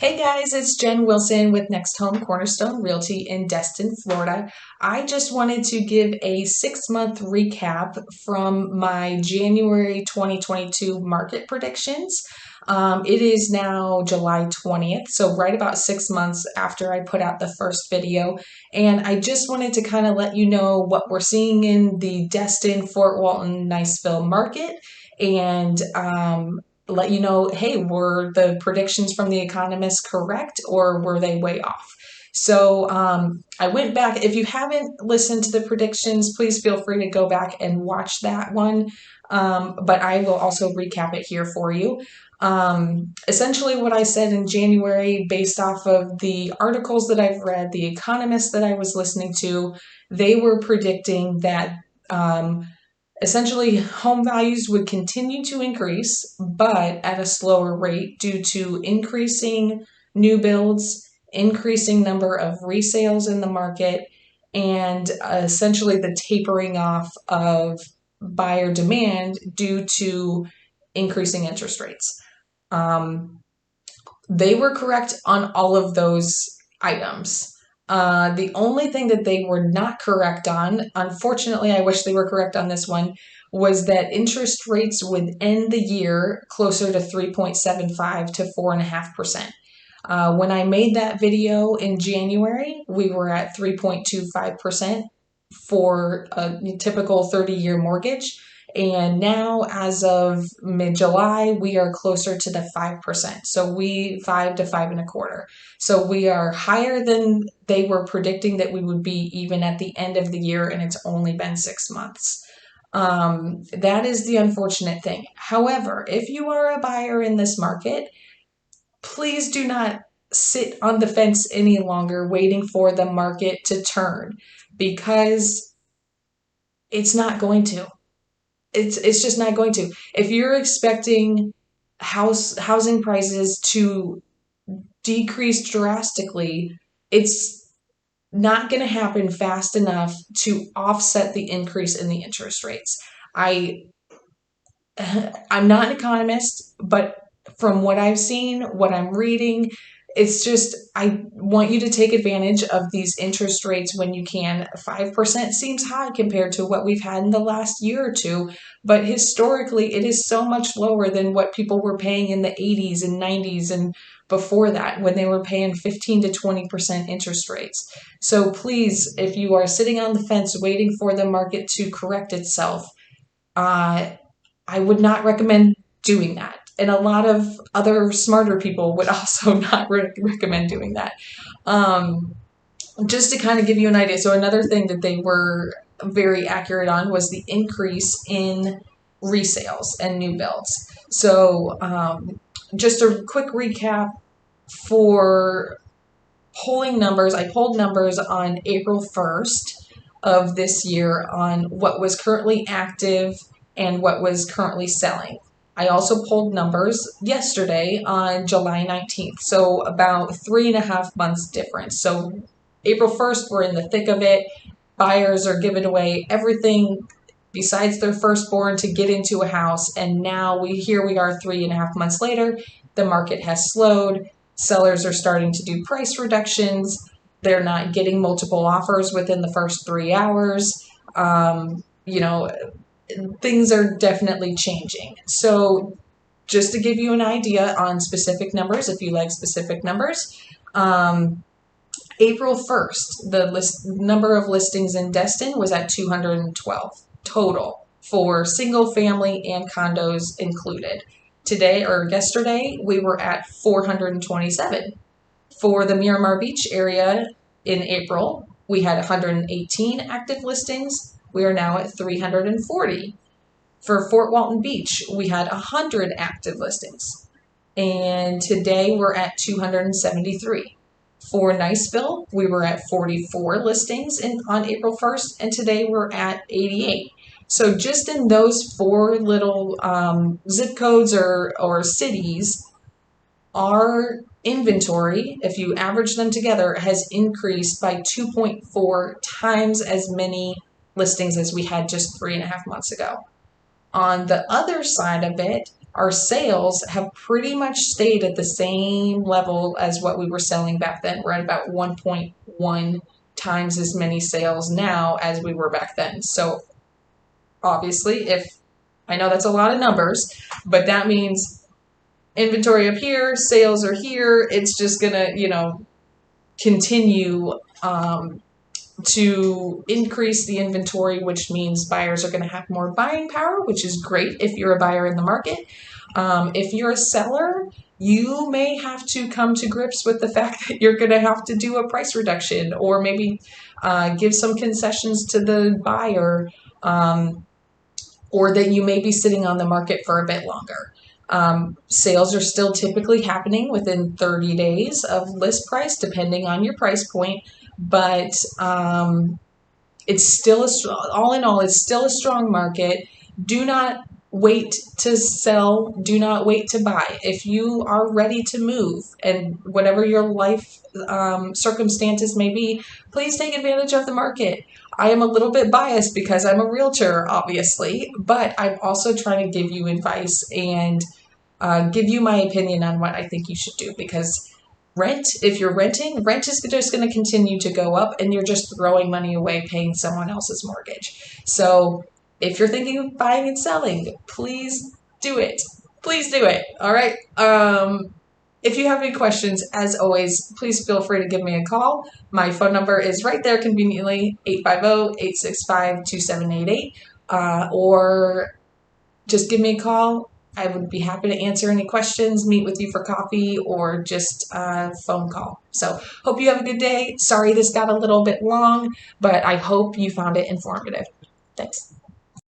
Hey guys, it's Jen Wilson with Next Home Cornerstone Realty in Destin, Florida. I just wanted to give a 6-month recap from my January 2022 market predictions. It is now July 20th, so right about 6 months after I put out the first video. And I just wanted to kind of let you know what we're seeing in the Destin, Fort Walton, Niceville market. And let you know, hey, were the predictions from the economists correct or were they way off? So I went back. If you haven't listened to the predictions, please feel free to go back and watch that one. But I will also recap it here for you. Essentially, what I said in January, based off of the articles that I've read, the economists that I was listening to, they were predicting that essentially, home values would continue to increase, but at a slower rate due to increasing new builds, increasing number of resales in the market, and essentially the tapering off of buyer demand due to increasing interest rates. They were correct on all of those items. The only thing that they were not correct on, unfortunately, I wish they were correct on this one, was that interest rates would end the year closer to 3.75 to 4.5%. When I made that video in January, we were at 3.25% for a typical 30-year mortgage. And now, as of mid-July, we are closer to the 5%. So 5 to 5.25. So we are higher than they were predicting that we would be even at the end of the year, and it's only been 6 months. That is the unfortunate thing. However, if you are a buyer in this market, please do not sit on the fence any longer waiting for the market to turn, because it's not going to. It's just not going to. If you're expecting housing prices to decrease drastically, it's not going to happen fast enough to offset the increase in the interest rates. I'm not an economist, but from what I've seen, what I'm reading, it's just, I want you to take advantage of these interest rates when you can. 5% seems high compared to what we've had in the last year or two, but historically it is so much lower than what people were paying in the 80s and 90s and before that, when they were paying 15 to 20% interest rates. So please, if you are sitting on the fence waiting for the market to correct itself, I would not recommend doing that. And a lot of other smarter people would also not recommend doing that. Just to kind of give you an idea. So another thing that they were very accurate on was the increase in resales and new builds. So just a quick recap for polling numbers. I polled numbers on April 1st of this year on what was currently active and what was currently selling. I also pulled numbers yesterday on July 19th, so about 3.5 months difference. So April 1st, we're in the thick of it. Buyers are giving away everything besides their firstborn to get into a house, and now here we are 3.5 months later. The market has slowed. Sellers are starting to do price reductions. They're not getting multiple offers within the first 3 hours. Things are definitely changing. So just to give you an idea on specific numbers, if you like specific numbers, April 1st, the number of listings in Destin was at 212 total for single family and condos included. Today or yesterday, we were at 427. For the Miramar Beach area in April, we had 118 active listings. We are now at 340. For Fort Walton Beach, we had 100 active listings. And today we're at 273. For Niceville, we were at 44 listings on April 1st, and today we're at 88. So just in those 4 little zip codes or cities, our inventory, if you average them together, has increased by 2.4 times as many listings as we had just 3.5 months ago. On the other side of it, our sales have pretty much stayed at the same level as what we were selling back then. We're at about 1.1 times as many sales now as we were back then. So obviously, if I know that's a lot of numbers, but that means inventory up here, sales are here. It's just gonna, continue to increase the inventory, which means buyers are going to have more buying power, which is great if you're a buyer in the market. If you're a seller, you may have to come to grips with the fact that you're going to have to do a price reduction, or maybe give some concessions to the buyer, or that you may be sitting on the market for a bit longer. Sales are still typically happening within 30 days of list price, depending on your price point. But it's still all in all, it's still a strong market. Do not wait to sell. Do not wait to buy. If you are ready to move, and whatever your life circumstances may be, please take advantage of the market. I am a little bit biased because I'm a realtor, obviously, but I'm also trying to give you advice and give you my opinion on what I think you should do, because if you're renting, rent is just going to continue to go up, and you're just throwing money away paying someone else's mortgage. So if you're thinking of buying and selling, please do it. Please do it. All right. If you have any questions, as always, please feel free to give me a call. My phone number is right there conveniently, 850-865-2788, or just give me a call. I would be happy to answer any questions, meet with you for coffee, or just a phone call. So hope you have a good day. Sorry this got a little bit long, but I hope you found it informative. Thanks.